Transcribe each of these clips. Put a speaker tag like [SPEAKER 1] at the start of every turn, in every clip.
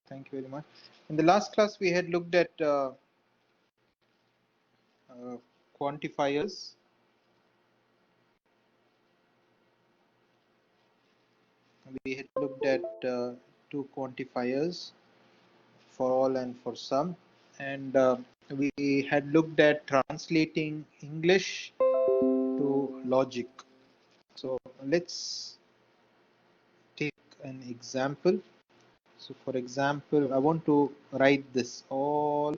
[SPEAKER 1] Thank you very much. In the last class, we had looked at quantifiers. We had looked at two quantifiers, for all and for some, and we had looked at translating English to logic. So let's take an example. So for example, I want to write this: all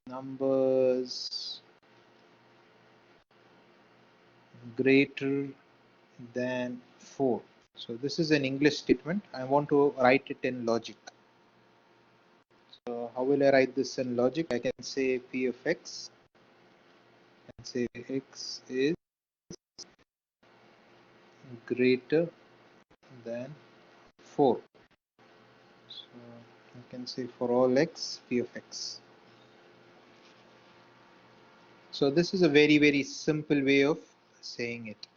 [SPEAKER 1] numbers greater than 4. So this is an English statement. I want to write it in logic. So how will I write this in logic? I can say P of x and say x is greater than 4. So I can say for all x, P of x. So this is a very simple way of saying it.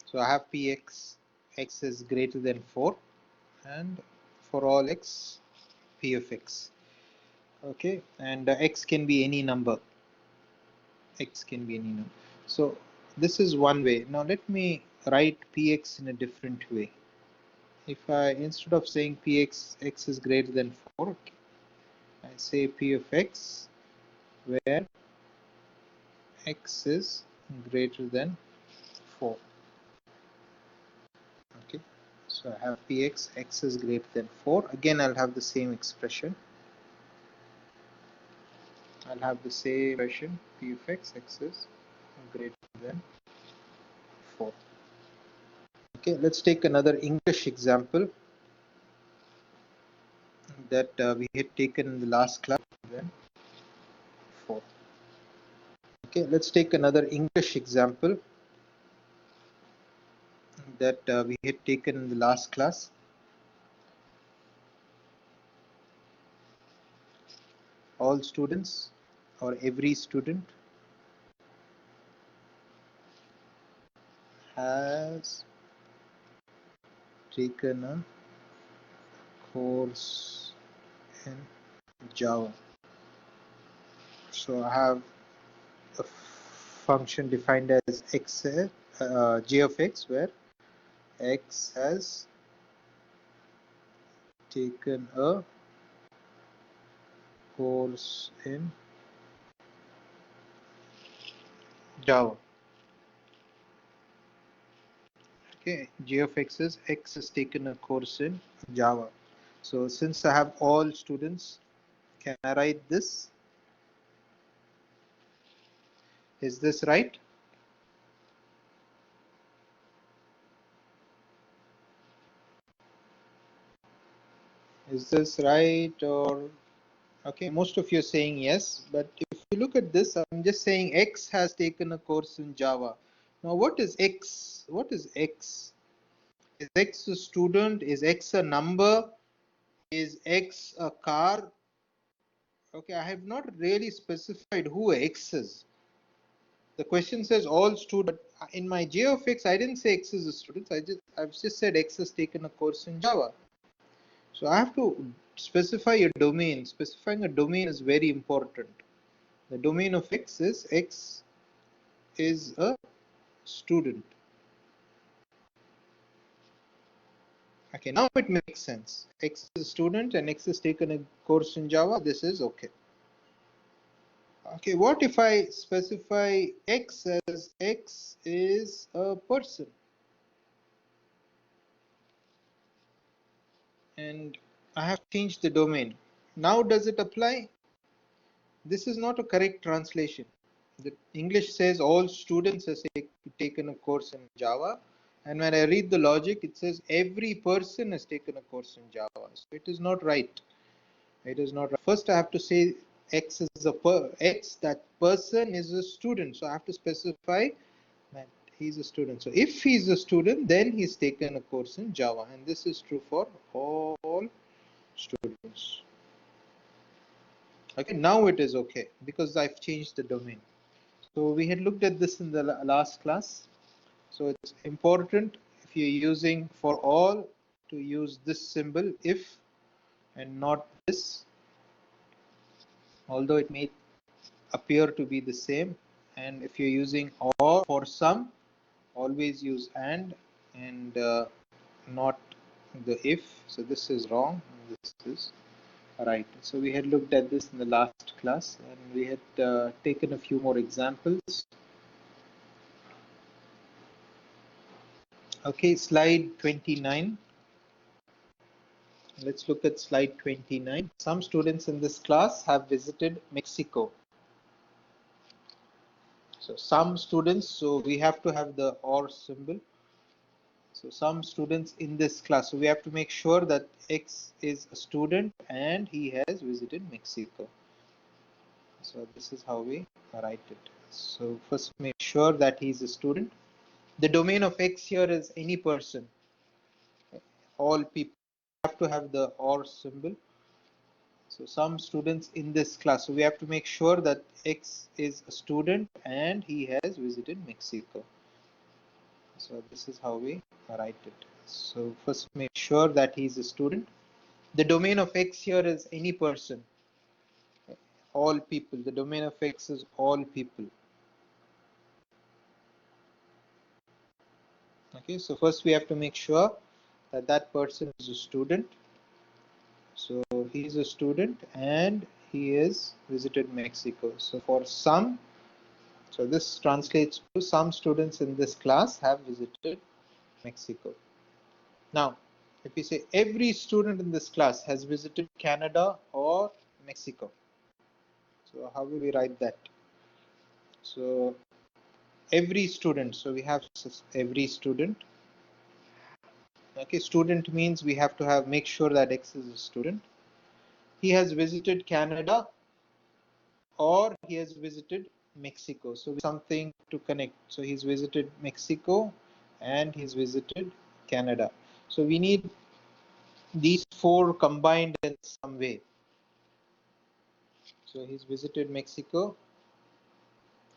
[SPEAKER 1] So I have Px, x is greater than 4, and for all x, P of x. Okay, and x can be any number. X can be any number. So this is one way. Now let me write Px in a different way. If I, instead of saying Px, x is greater than 4, okay, I say P of x where x is greater than 4. Okay, so I have Px, x is greater than 4. Again, I'll have the same expression. I'll have the same expression, P of x, x is greater than 4. Okay, let's take another English example that we had taken in the last class. Then 4. Okay, let's take another English example that we had taken in the last class. All students or every student has taken a course in Java. So I have a function defined as x, g of x, where x has taken a course in Java. Okay, g of x is x has taken a course in Java. So since I have all students, can I write this? Is this right? Is this right? Or okay, most of you are saying yes, but if you look at this, I'm just saying x has taken a course in Java. Now what is x? What is x? Is x a student? Is x a number? Is x a car? Okay, I have not really specified who x is. The question says all students. In my J of x, I didn't say x is a student. I've just said x has taken a course in Java. So I have to specify a domain. Specifying a domain is very important. The domain of x is a student. Okay, now it makes sense. X is a student and x has taken a course in Java. This is okay. Okay, what if I specify x as x is a person? And I have changed the domain. Now does it apply? This is not a correct translation. The English says all students have taken a course in Java, and when I read the logic, it says every person has taken a course in Java. So it is not right. It is not right. First, I have to say x is that person is a student. So I have to specify that he's a student. So if he's a student, then he's taken a course in Java, and this is true for all students. Okay, now it is okay because I've changed the domain. So we had looked at this in the last class. So it's important if you're using for all to use this symbol if and not this, although it may appear to be the same. And if you're using or for some, always use and not the if. So this is wrong, this is right. So we had looked at this in the last class, and we had taken a few more examples. Okay, slide 29. Let's look at slide 29. Some students in this class have visited Mexico. So some students, so we have to have the or symbol. So some students in this class, so we have to make sure that X is a student and he has visited Mexico. So this is how we write it. So first make sure that he's a student. The domain of X here is any person, all people. We have to have the or symbol. So some students in this class, so we have to make sure that X is a student and he has visited Mexico. So this is how we write it. So first make sure that he's a student. The domain of X here is any person, all people. The domain of X is all people. Okay, so first we have to make sure that that person is a student. So he is a student and he has visited Mexico. So for some, so this translates to some students in this class have visited Mexico. Now, if we say every student in this class has visited Canada or Mexico, so how will we write that? So every student, so we have every student. Okay, student means we have to have make sure that X is a student. He has visited Canada or he has visited Mexico. So something to connect. So he's visited Mexico and he's visited Canada. So we need these four combined in some way. So he's visited Mexico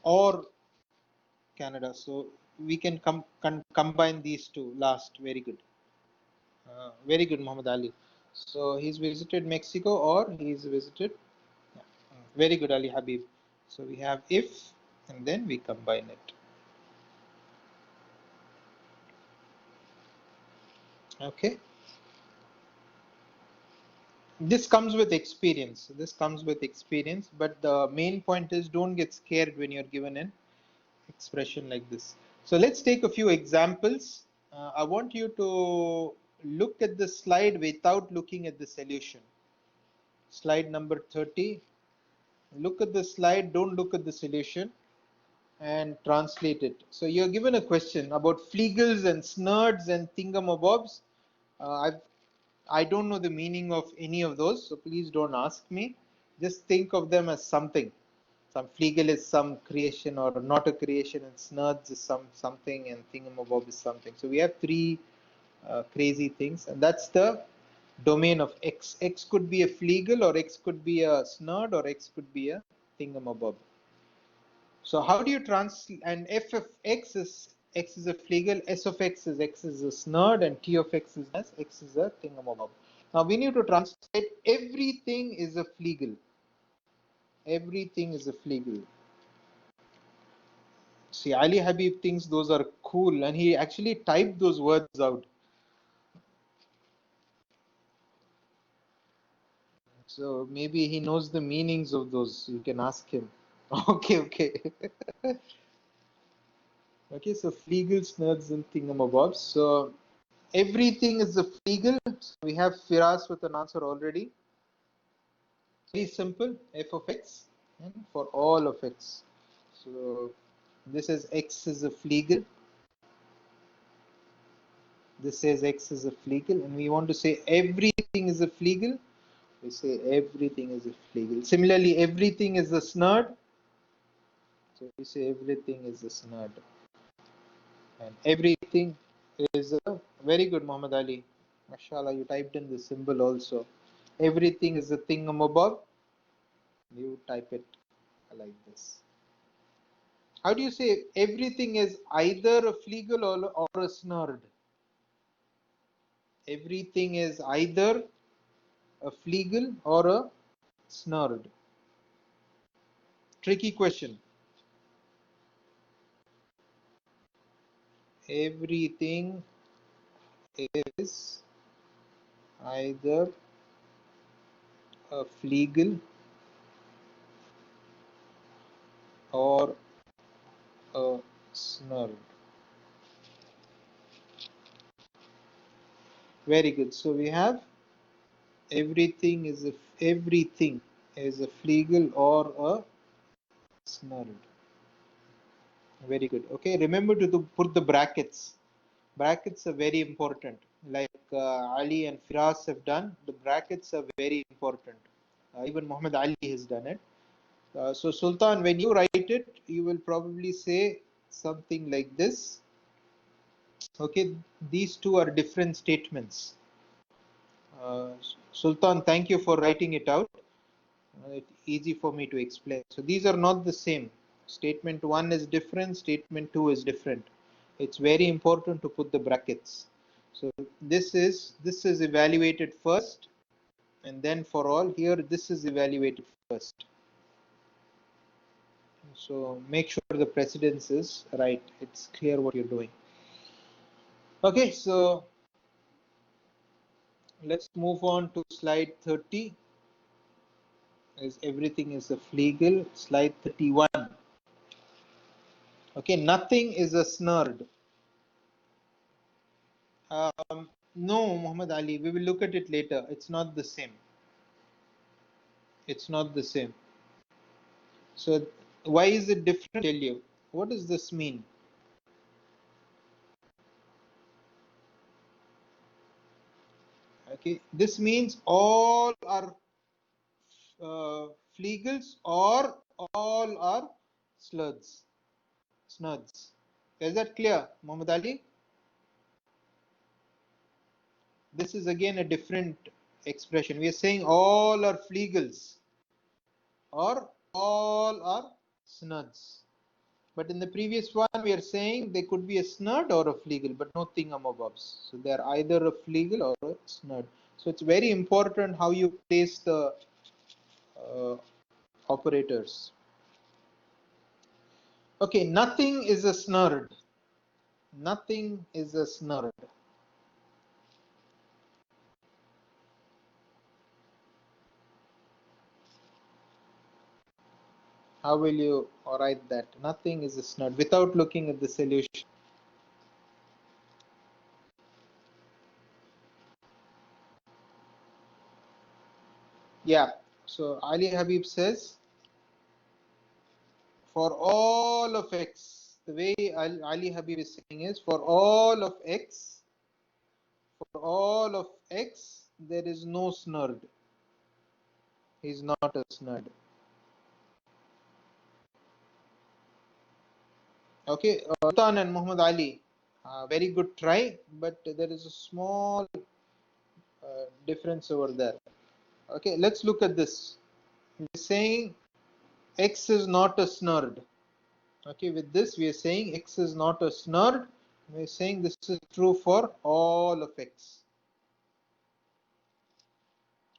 [SPEAKER 1] or Canada. So we can combine these two last. Very good. Very good, Muhammad Ali. So he's visited Mexico or he's visited. Yeah. Very good, Ali Habib. So we have if and then we combine it. Okay. This comes with experience. This comes with experience, but the main point is don't get scared when you're given an expression like this. So let's take a few examples. I want you to look at the slide without looking at the solution. Slide number 30. Look at the slide, don't look at the solution, and translate it. So you're given a question about flegels and snerds and thingamabobs. I don't know the meaning of any of those, so please don't ask me. Just think of them as something. Some flegel is some creation or not a creation, and snerds is something, and thingamabob is something. So we have three crazy things, and that's the domain of X. X could be a flegel, or X could be a snerd, or X could be a thingamabob. So how do you translate? And f of x is a flegel, s of x is a snerd, and t of x is a thingamabob. Now we need to translate everything is a flegel. Everything is a flegel. See, Ali Habib thinks those are cool, and he actually typed those words out. So maybe he knows the meanings of those. You can ask him. Okay, okay. Okay, so flegels, nerds, and thingamabobs. So everything is a flegel. So we have Firas with an answer already. Very simple, f of x, and for all of x. So this is x is a flegel. This says x is a flegel, and we want to say everything is a flegel. We say everything is a flegel. Similarly, everything is a snerd. So we say everything is a snerd. And everything is a very good, Muhammad Ali. Mashallah, you typed in the symbol also. Everything is a thingamabob. You type it like this. How do you say everything is either a flegel or a snerd? Everything is either a fleagle or a snurd? Tricky question. Everything is either a fleagle or a snurd. Very good. So we have everything is a fleagle or a snurd. Very good. Okay, remember to put the brackets. Brackets are very important. Like Ali and Firas have done, the brackets are very important. Even Muhammad Ali has done it. So Sultan, when you write it, you will probably say something like this. Okay, these two are different statements. Sultan, thank you for writing it out. It's easy for me to explain. So these are not the same. Statement 1 is different, statement 2 is different. It's very important to put the brackets. So this is evaluated first, and then for all here this is evaluated first. So make sure the precedence is right. It's clear what you're doing. Okay, so let's move on to slide 30. As everything is a fleagle. Slide 31. Okay, nothing is a snurd. No, Muhammad Ali, we will look at it later. It's not the same. It's not the same. So why is it different? Tell you. What does this mean? Okay, this means all are fleagles or all are sluds. Snuds. Is that clear, Muhammad Ali? This is again a different expression. We are saying all are fleagles or all are snuds. But in the previous one, we are saying they could be a snud or a fleagle, but no thingamabobs. So they are either a fleagle or a snud. So it's very important how you place the operators. Okay, nothing is a snurd. Nothing is a snurd. How will you write that? Nothing is a snurd without looking at the solution. Yeah. So Ali Habib says, for all of x, the way Ali Habib is saying is, for all of x, there is no snurd. He's not a snurd. Okay, Sultan and Muhammad Ali, very good try, but there is a small difference over there. Okay, let's look at this. We're saying x is not a snurd. Okay, with this we are saying x is not a snurd. We are saying this is true for all of x.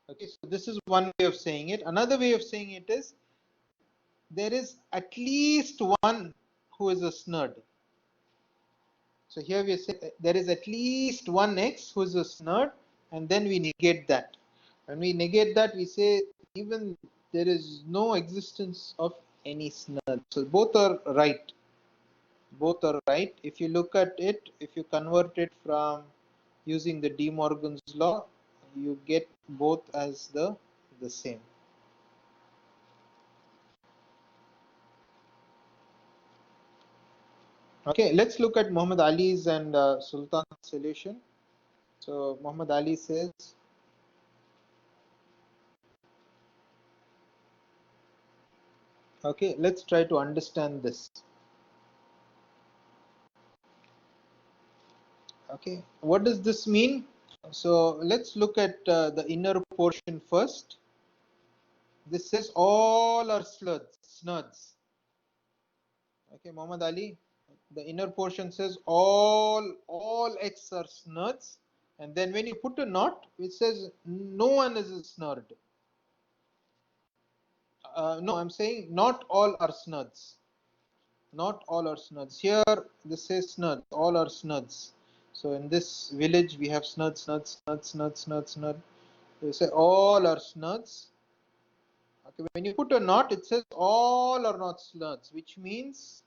[SPEAKER 1] Okay, so this is one way of saying it. Another way of saying it is there is at least one who is a snurd. So here we say there is at least one x who is a snurd, and then we negate that. When we negate that, we say even there is no existence of any snurd. So both are right. Both are right. If you look at it, if you convert it from using the De Morgan's law, you get both as the same. Okay, let's look at Muhammad Ali's and Sultan's solution. So Muhammad Ali says, okay, let's try to understand this. Okay, what does this mean? So let's look at the inner portion first. This says all are snuds. Okay, Muhammad Ali, the inner portion says all x are snuds, And then when you put a not, it says no one is a snurd. No, I'm saying not all are snuds. Not all are snuds. Here, this says snuds. All are snuds. So in this village, we have snud, snud, snud, snud, snud, snud. You say all are snuds. Okay, when you put a not, it says all are not snuds, which means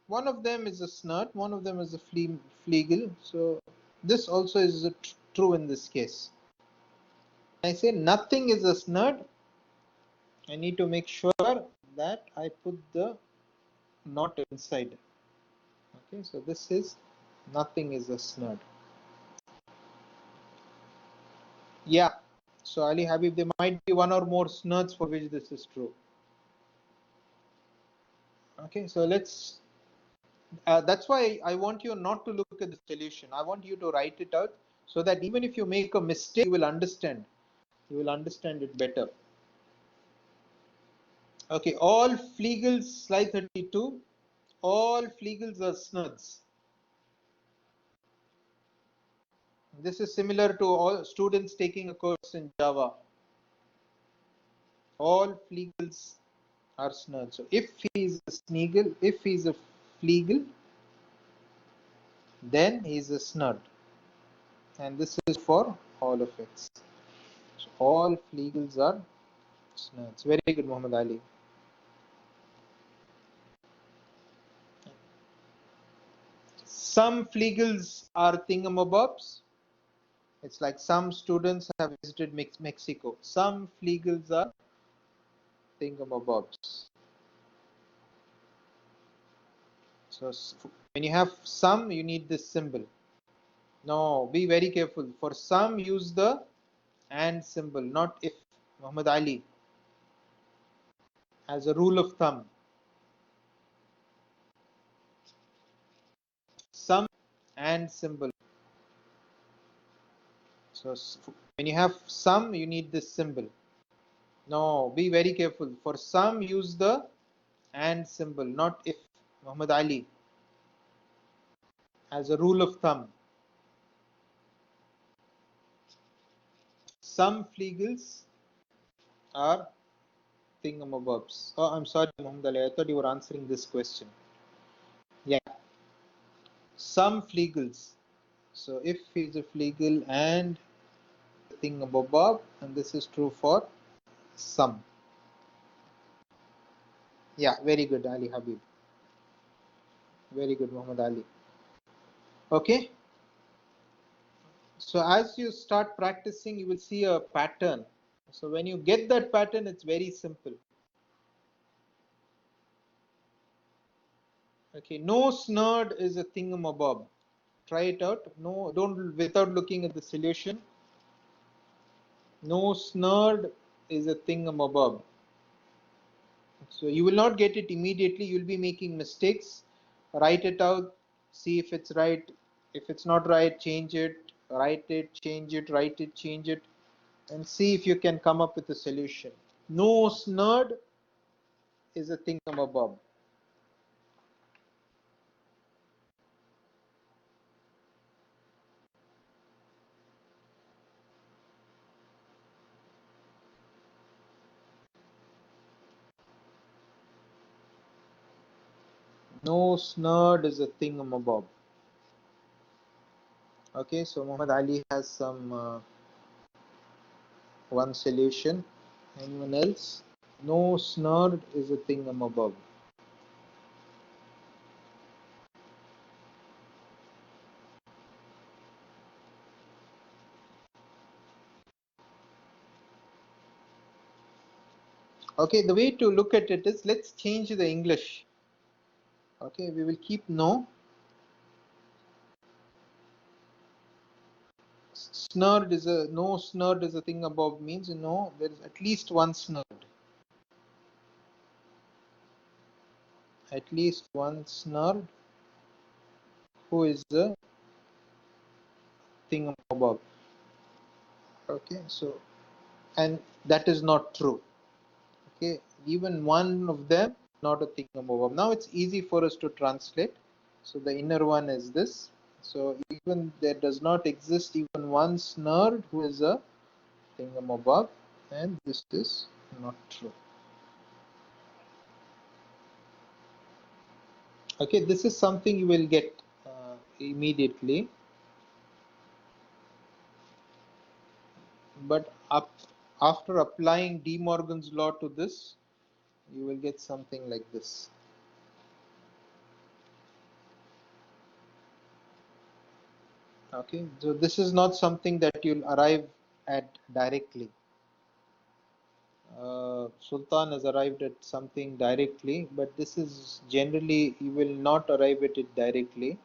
[SPEAKER 1] one of them is a snud, one of them is a fleagle. So this also is true in this case. I say nothing is a snud. I need to make sure that I put the not inside. Okay, so this is nothing is a snud. Yeah. So Ali Habib, there might be one or more snuds for which this is true. Okay, so let's. That's why I want you not to look at the solution. I want you to write it out so that even if you make a mistake, you will understand. You will understand it better. Okay, all fleagles, slide 32. All fleagles are snuds. This is similar to all students taking a course in Java. All fleagles are snuds. So if he is a sneagle, if he is a fleagle, then he is a snud. And this is for all of X. So all fleagles are snuds. Very good, Muhammad Ali. Some fleagles are thingamabobs. It's like some students have visited Mexico. Some fleagles are thingamabobs. So when you have some, you need this symbol. No, be very careful. For some, use the and symbol, not if. Muhammad Ali, as a rule of thumb. Some and symbol. So when you have some, you need this symbol. No, be very careful. For some, use the and symbol, not if. Muhammad Ali, as a rule of thumb. Some fleagles are thingamabobs. Oh, I'm sorry, Muhammad Ali. I thought you were answering this question. Yeah. Some fleagles. So if he's a fleagle and thingamabob, and this is true for some. Yeah, very good, Ali Habib. Very good, Muhammad Ali. Okay. So as you start practicing, you will see a pattern. So when you get that pattern, it's very simple. Okay, no snurd is a thingamabob. Try it out. No, don't without looking at the solution. No snurd is a thingamabob. So you will not get it immediately. You will be making mistakes. Write it out. See if it's right. If it's not right, change it. Write it, change it, write it, change it, and see if you can come up with a solution. No snurd is a thingamabob. No snurd is a thingamabob. Okay, so Muhammad Ali has some one solution. Anyone else? No snurd is a thingamabob. Okay, the way to look at it is, let's change the English. Okay, we will keep no. Snurd is a no snurd is a thingamabob means no, there is at least one snurd. At least one snurd who is a thingamabob. Okay, so and that is not true. Okay, even one of them not a thingamabob. Now it's easy for us to translate. So the inner one is this. So even there does not exist even one snurd who is a thingamabob, and this is not true. Okay, this is something you will get immediately, but after applying De Morgan's law to this, you will get something like this. Okay, so this is not something that you'll arrive at directly. Sultan has arrived at something directly, but this is generally you will not arrive at it directly.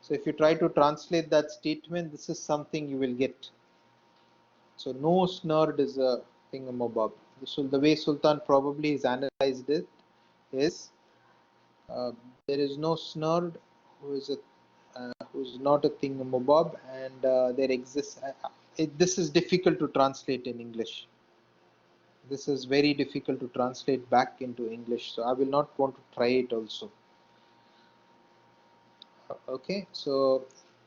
[SPEAKER 1] So if you try to translate that statement, this is something you will get. So no snurd is a thingamabob. So the way Sultan probably has analyzed it is uh, there is no snurd who is a who's not a thingamabob, and there exists. This is difficult to translate in English. This is very difficult to translate back into English, so I will not want to try it also. Okay, so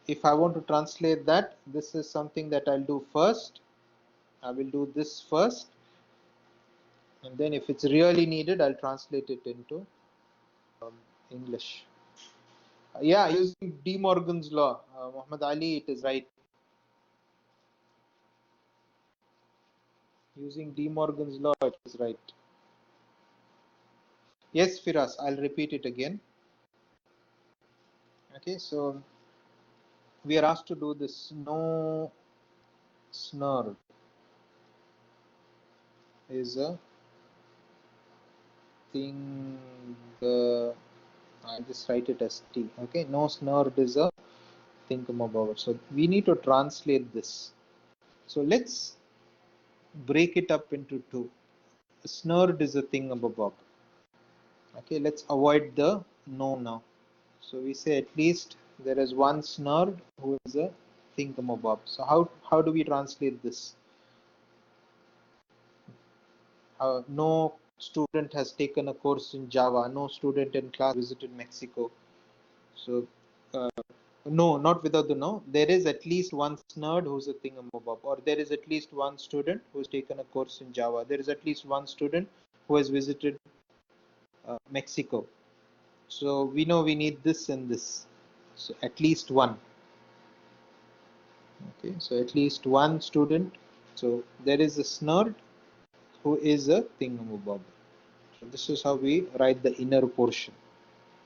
[SPEAKER 1] if I want to translate that, this is something that I'll do first. I will do this first, and then if it's really needed, I'll translate it into English. Yeah, using De Morgan's law, Muhammad Ali, it is right. Using De Morgan's law, it is right. Yes, Firas, I'll repeat it again. Okay, so we are asked to do this. No snurd is a thing. I'll just write it as T. Okay, no snurd is a thingamabob. So we need to translate this. So let's break it up into two. A snurd is a thingamabob. Okay, let's avoid the no now. So we say at least there is one snurd who is a thingamabob. So how do we translate this? No student has taken a course in Java. No student in class visited Mexico. So no, not without the no. There is at least one snurd who's a thingamabob, or there is at least one student who's taken a course in Java. There is at least one student who has visited Mexico. So we know we need this and this. So at least one. Okay, so at least one student. So there is a snurd who is a thingamabob. So this is how we write the inner portion.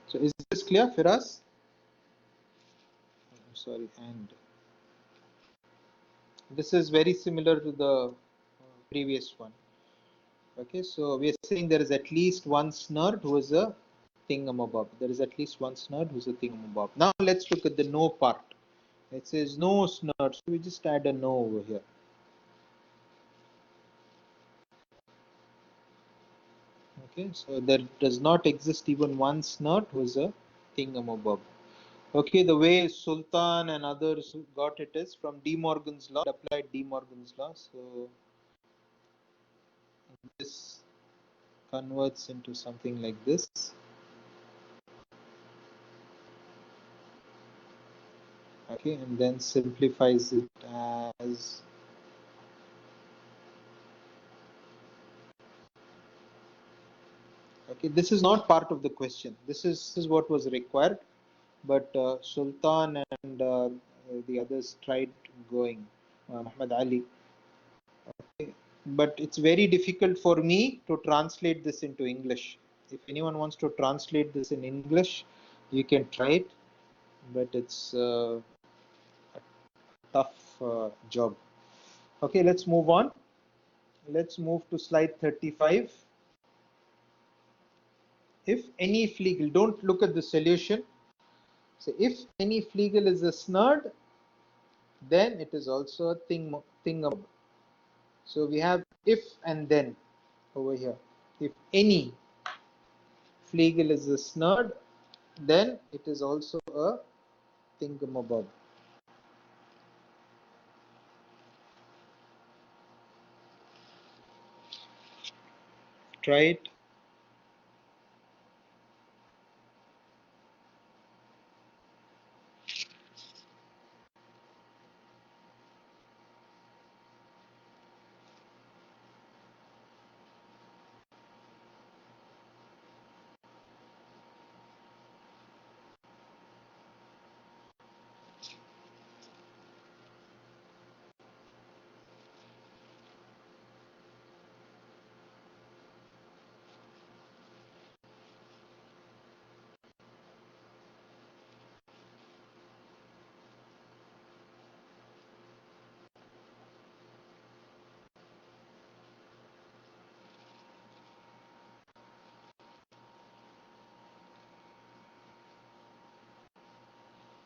[SPEAKER 1] So is this clear, Firas? Sorry, and this is very similar to the previous one. Okay, so we are saying there is at least one snurd who is a thingamabob. There is at least one snurd who is a thingamabob. Now let's look at the no part. It says no snurd, so we just add a no over here. Okay, so there does not exist even one snurd who is a thingamabob. Okay, the way Sultan and others got it is from De Morgan's law, applied De Morgan's law. So this converts into something like this. Okay, and then simplifies it as okay. This is not part of the question. This is what was required, but Sultan and the others tried going. Muhammad Ali, but it's very difficult for me to translate this into English. If anyone wants to translate this in English, you can try it, but it's a tough job. Okay, let's move on. Let's move to slide 35. If any flegel, don't look at the solution. So if any flegel is a snurd, then it is also a thing. So we have if and then over here. If any flegel is a snurd, then it is also a thingamabob. Try it.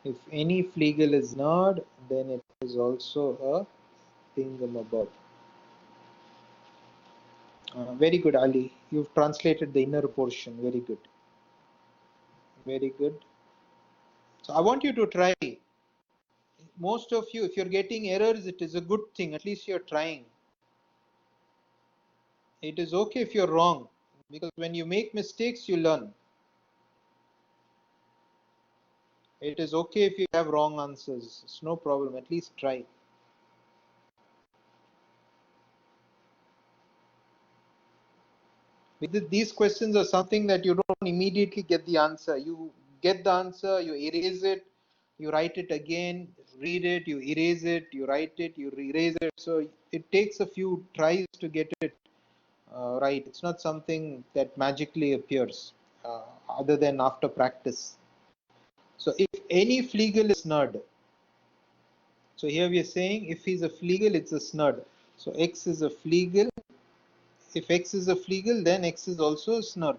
[SPEAKER 1] If any fleagle is nerd, then it is also a thingamabob. Very good, Ali. You've translated the inner portion. Very good. Very good. So I want you to try. Most of you, if you're getting errors, it is a good thing. At least you're trying. It is okay if you're wrong, because when you make mistakes, you learn. It is okay if you have wrong answers. It's no problem. At least try. These questions are something that you don't immediately get the answer. You get the answer, you erase it, you write it again, read it, you erase it, you write it, you erase it. So it takes a few tries to get it right. It's not something that magically appears other than after practice. So if any fleagle is snurred, so here we are saying if he's a fleagle, it's a snurd. So X is a fleagle. If X is a fleagle, then X is also a snurd.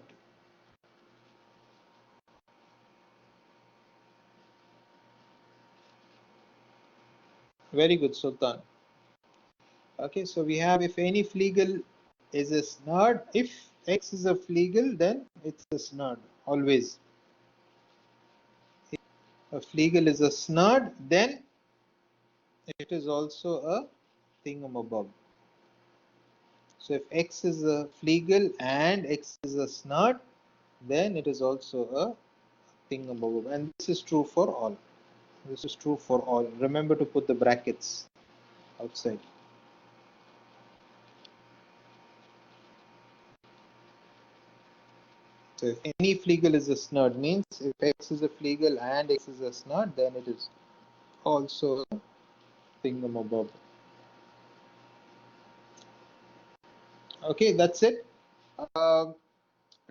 [SPEAKER 1] Very good, Sultan. Okay, so we have if any fleagle is a snurd, if X is a fleagle, then it's a snurd, always. If a fleagle is a snurd, then it is also a thingamabob. So if X is a fleagle and X is a snurd, then it is also a thingamabob. And this is true for all. This is true for all. Remember to put the brackets outside. So if any fleagle is a snurd, means if X is a fleagle and X is a snurd, then it is also a thingamabob. Okay, that's it. Uh,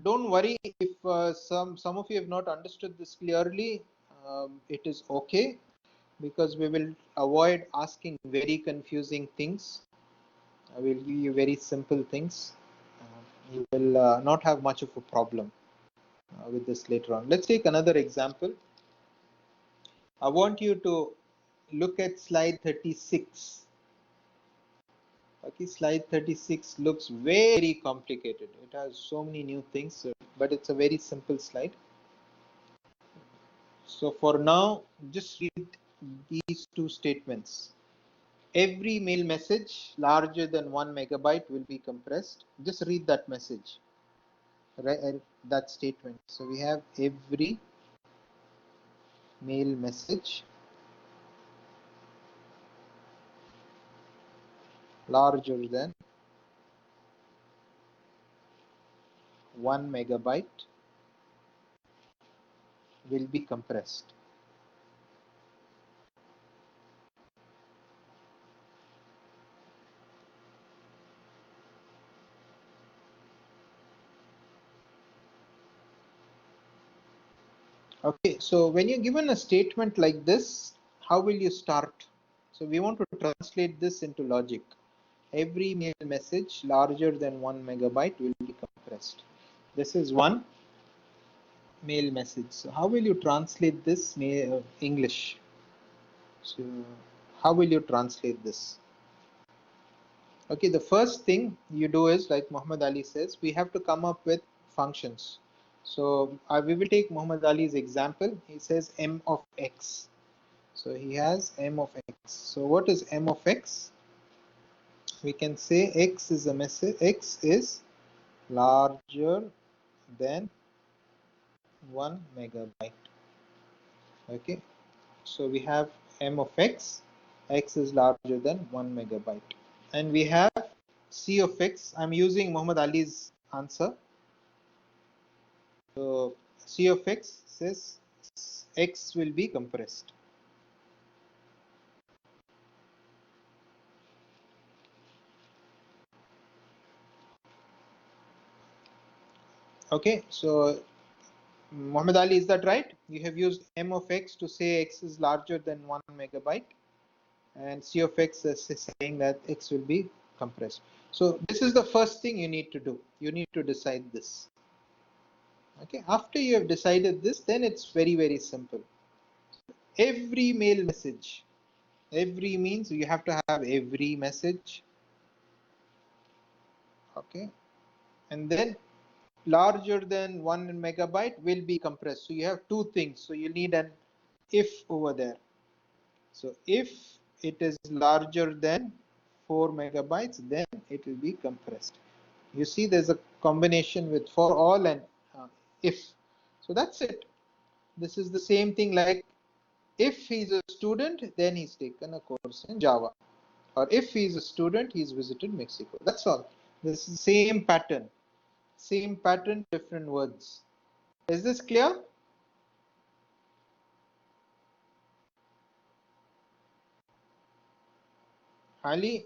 [SPEAKER 1] don't worry if some of you have not understood this clearly. It is okay, because we will avoid asking very confusing things. I will give you very simple things. You will not have much of a problem with this later on. Let's take another example. I want you to look at slide 36. Okay, slide 36 looks very complicated. It has so many new things, but it's a very simple slide. So for now, just read these two statements. Every mail message larger than 1 megabyte will be compressed. Just read that message, right? That statement. So we have every mail message larger than 1 megabyte will be compressed. Okay, so when you're given a statement like this, how will you start? So we want to translate this into logic. Every mail message larger than 1 megabyte will be compressed. This is one mail message. So how will you translate this English? So how will you translate this? Okay, the first thing you do is, like Muhammad Ali says, we have to come up with functions. So we will take Muhammad Ali's example. He says m of x. So he has m of x. So what is m of x? We can say x is a message. X is larger than 1 megabyte. Okay, so we have m of x. X is larger than 1 megabyte. And we have c of x. I'm using Muhammad Ali's answer. So c of x says x will be compressed. Okay, so Muhammad Ali, is that right? You have used m of x to say x is larger than 1 megabyte, and c of x is saying that x will be compressed. So this is the first thing you need to do. You need to decide this. Okay, after you have decided this, then it's very, very simple. every mail message. Every means you have to have every message. Okay. And then larger than 1 MB will be compressed. So you have two things. So you need an if over there. So if it is larger than 4 MB, then it will be compressed. You see there's a combination with for all and if. So that's it. This is the same thing like if he's a student, then he's taken a course in Java. Or if he's a student, he's visited Mexico. That's all. This is the same pattern. Same pattern, different words. Is this clear? Highly